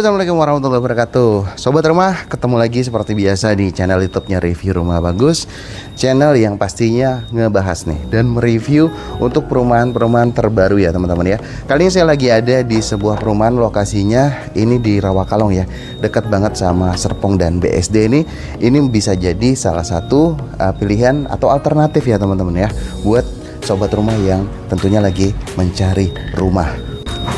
Assalamualaikum warahmatullahi wabarakatuh. Sobat rumah, ketemu lagi seperti biasa di channel YouTube-nya Review Rumah Bagus. Channel yang pastinya ngebahas nih dan mereview untuk perumahan-perumahan terbaru ya teman-teman ya. Kali ini saya lagi ada di sebuah perumahan, lokasinya ini di Rawakalong ya. Dekat banget sama Serpong dan BSD ini. Ini bisa jadi salah satu pilihan atau alternatif ya teman-teman ya, buat sobat rumah yang tentunya lagi mencari rumah.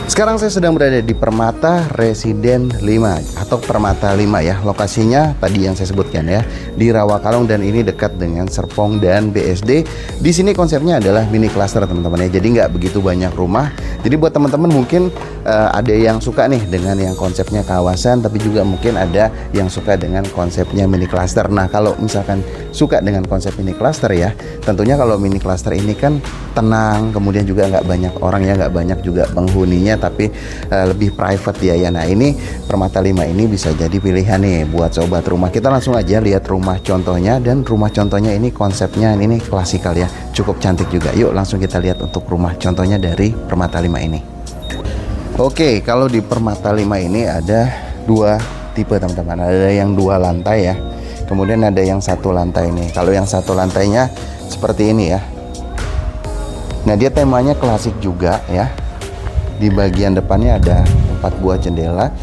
Sekarang saya sedang berada di Permata Residen 5 atau Permata 5 ya. Lokasinya tadi yang saya sebutkan ya, di Rawakalong, dan ini dekat dengan Serpong dan BSD. Di sini konsepnya adalah mini cluster teman-teman ya. Jadi nggak begitu banyak rumah. Jadi buat teman-teman mungkin ada yang suka nih dengan yang konsepnya kawasan, tapi juga mungkin ada yang suka dengan konsepnya mini cluster. Nah, kalau misalkan suka dengan konsep mini cluster ya, tentunya kalau mini cluster ini kan tenang, kemudian juga nggak banyak orang ya, nggak banyak juga penghuninya, tapi lebih private ya. Nah, ini Permata 5 ini bisa jadi pilihan nih buat sobat rumah. Kita langsung aja lihat rumah contohnya, dan rumah contohnya ini konsepnya ini klasikal ya, cukup cantik juga. Yuk langsung kita lihat untuk rumah contohnya dari Permata 5 ini. Oke, kalau di Permata 5 ini ada dua tipe teman-teman. Ada yang 2 lantai ya, kemudian ada yang 1 lantai nih. Kalau yang 1 lantainya seperti ini ya. Nah, dia temanya klasik juga ya. Di bagian depannya ada 4 buah jendela.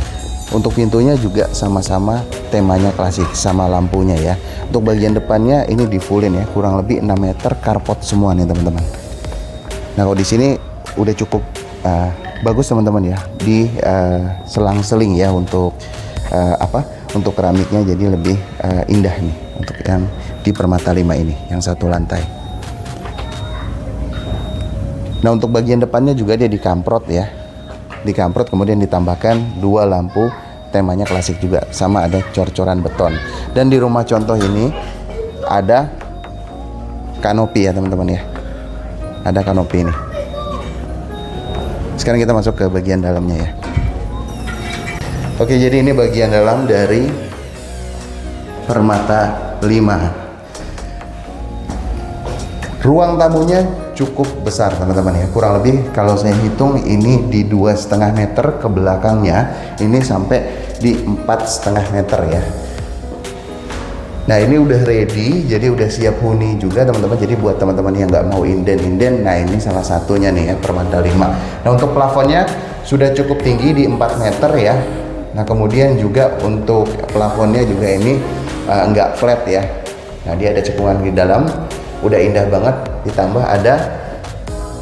Untuk pintunya juga sama-sama temanya klasik sama lampunya ya. Untuk bagian depannya ini di fullin ya, kurang lebih 6 meter carport semua nih teman-teman. Nah, kalau di sini udah cukup bagus teman-teman ya, di selang-seling ya untuk untuk keramiknya, jadi lebih indah nih untuk yang di Permata 5 ini yang 1 lantai. Nah, untuk bagian depannya juga dia dikamprot ya, dikamprot, kemudian ditambahkan 2 lampu temanya klasik juga, sama ada cor-coran beton. Dan di rumah contoh ini ada kanopi ya teman-teman ya, ada kanopi ini. Sekarang kita masuk ke bagian dalamnya ya. Oke, jadi ini bagian dalam dari Permata 5. Ruang tamunya cukup besar teman-teman ya, kurang lebih kalau saya hitung ini di 2,5 meter, ke belakangnya ini sampai di 4,5 meter ya. Nah, ini udah ready, jadi udah siap huni juga teman-teman. Jadi buat teman-teman yang nggak mau inden-inden, nah ini salah satunya nih ya, Permata 5. Nah, untuk plafonnya sudah cukup tinggi di 4 meter ya. Nah, kemudian juga untuk plafonnya juga ini nggak flat ya. Nah, dia ada cekungan di dalam, udah indah banget. Ditambah ada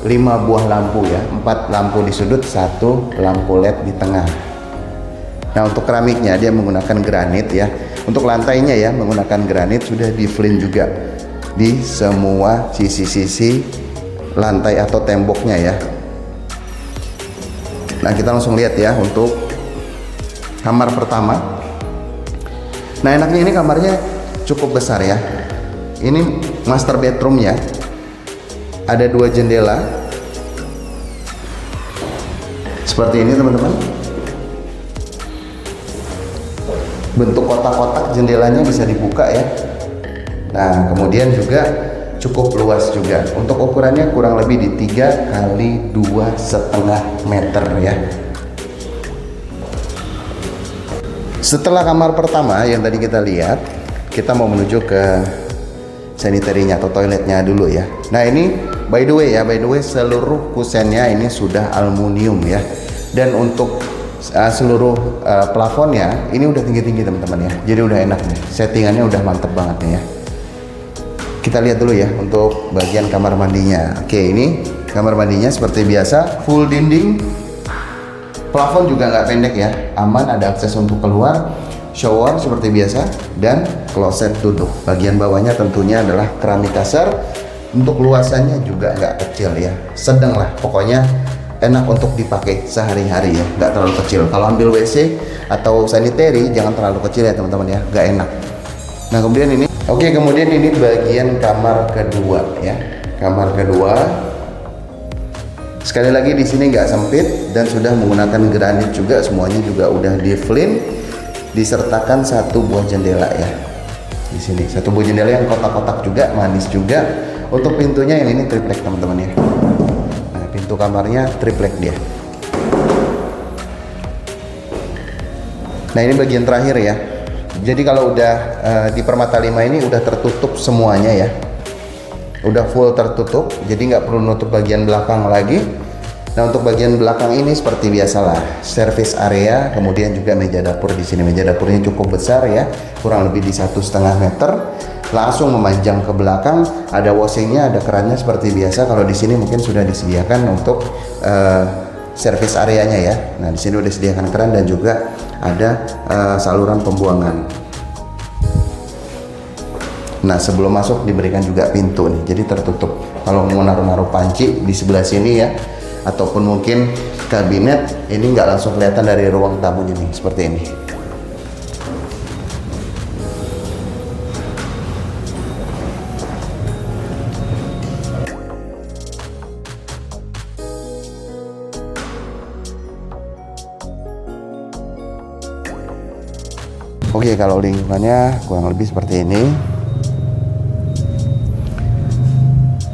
5 buah lampu ya, 4 lampu di sudut, 1 lampu LED di tengah. Nah, untuk keramiknya dia menggunakan granit ya. Untuk lantainya ya menggunakan granit, sudah di flint juga di semua sisi-sisi lantai atau temboknya ya. Nah, kita langsung lihat ya untuk kamar pertama. Nah, enaknya ini kamarnya cukup besar ya. Ini master bedroomnya, ada 2 jendela seperti ini teman-teman. Bentuk kotak-kotak jendelanya bisa dibuka ya. Nah, kemudian juga cukup luas juga. Untuk ukurannya kurang lebih di 3 kali 2,5 meter ya. Setelah kamar pertama yang tadi kita lihat, kita mau menuju ke sanitarinya atau toiletnya dulu ya. Nah, ini by the way seluruh kusennya ini sudah aluminium ya. Dan untuk seluruh plafonnya ini udah tinggi-tinggi teman-teman ya. Jadi udah enak nih, settingannya udah mantep banget nih ya. Kita lihat dulu ya untuk bagian kamar mandinya. Oke, ini kamar mandinya seperti biasa, full dinding. Plafon juga nggak pendek ya, aman, ada akses untuk keluar, shower seperti biasa, dan kloset duduk. Bagian bawahnya tentunya adalah keramik kasar. Untuk luasannya juga nggak kecil ya, sedang lah pokoknya, enak untuk dipakai sehari-hari ya, nggak terlalu kecil. Kalau ambil WC atau sanitary jangan terlalu kecil ya teman-teman ya, nggak enak. Nah, kemudian ini kemudian ini bagian kamar kedua ya. Kamar kedua sekali lagi di sini nggak sempit dan sudah menggunakan granit juga, semuanya juga udah di flint, disertakan 1 buah jendela ya. Di sini 1 buah jendela yang kotak-kotak juga, manis juga. Untuk pintunya yang ini triplek teman-teman ya. Pintu kamarnya triplek dia. Nah ini bagian terakhir ya. Jadi kalau udah di Permata 5 ini udah tertutup semuanya ya, udah full tertutup, jadi nggak perlu nutup bagian belakang lagi. Nah untuk bagian belakang ini seperti biasalah, service area, kemudian juga meja dapur di sini. Meja dapurnya cukup besar ya, kurang lebih di 1,5 meter. Langsung memanjang ke belakang, ada washingnya, ada kerannya seperti biasa. Kalau di sini mungkin sudah disediakan untuk service areanya ya. Nah di sini udah disediakan keran dan juga ada saluran pembuangan. Nah sebelum masuk diberikan juga pintu nih, jadi tertutup. Kalau mau naruh-naruh panci di sebelah sini ya, ataupun mungkin kabinet, ini nggak langsung kelihatan dari ruang tamunya nih, seperti ini. Oke, kalau lingkungannya kurang lebih seperti ini.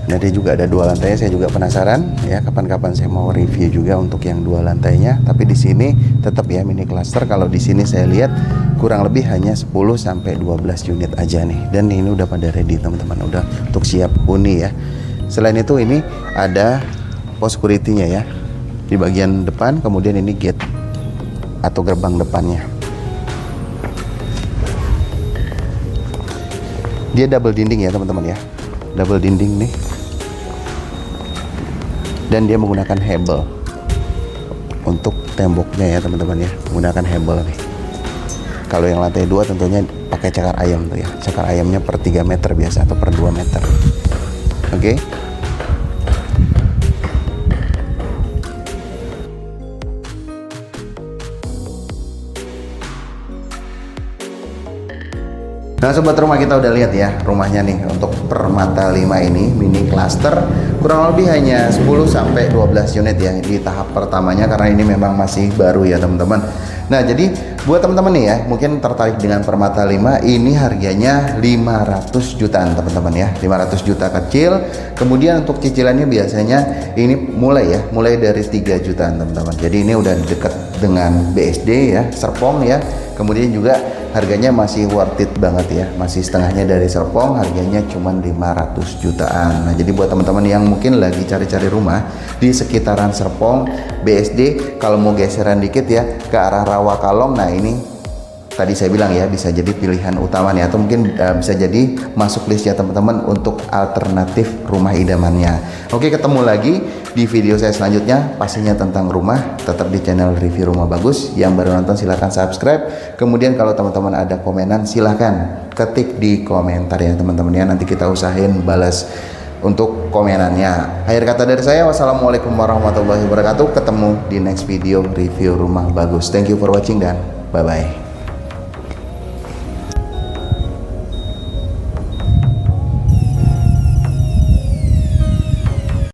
Nah, dia juga ada 2 lantai. Saya juga penasaran ya, kapan-kapan saya mau review juga untuk yang 2 lantainya. Tapi di sini tetap ya mini cluster. Kalau di sini saya lihat kurang lebih hanya 10 sampai 12 unit aja nih. Dan ini udah pada ready teman-teman, udah untuk siap huni ya. Selain itu ini ada pos security-nya ya di bagian depan, kemudian ini gate atau gerbang depannya. Dia double dinding ya teman-teman ya, double dinding nih, dan dia menggunakan hebel untuk temboknya ya teman-teman ya, menggunakan hebel nih. Kalau yang lantai 2 tentunya pakai cakar ayam tuh ya, cakar ayamnya per 3 meter biasa atau per 2 meter. Oke. Nah sobat rumah, kita udah lihat ya rumahnya nih untuk Permata 5 ini mini cluster, kurang lebih hanya 10 sampai 12 unit ya di tahap pertamanya, karena ini memang masih baru ya teman-teman. Nah jadi buat teman-teman nih ya mungkin tertarik dengan Permata 5, ini harganya 500 jutaan teman-teman ya, 500 juta kecil. Kemudian untuk cicilannya biasanya ini mulai dari 3 jutaan teman-teman. Jadi ini udah dekat dengan BSD ya, Serpong ya. Kemudian juga harganya masih worth it banget ya, masih setengahnya dari Serpong, harganya cuma 500 jutaan. Nah jadi buat teman-teman yang mungkin lagi cari-cari rumah di sekitaran Serpong, BSD, kalau mau geseran dikit ya ke arah Rawakalong, nah ini tadi saya bilang ya bisa jadi pilihan utama nih, atau mungkin bisa jadi masuk list ya teman-teman untuk alternatif rumah idamannya. Oke, ketemu lagi di video saya selanjutnya pastinya tentang rumah, tetap di channel Review Rumah Bagus. Yang baru nonton silahkan subscribe, kemudian kalau teman-teman ada komenan silahkan ketik di komentar ya teman-teman ya, nanti kita usahain balas untuk komenannya. Akhir kata dari saya, wassalamualaikum warahmatullahi wabarakatuh. Ketemu di next video review rumah bagus. Thank you for watching dan bye bye.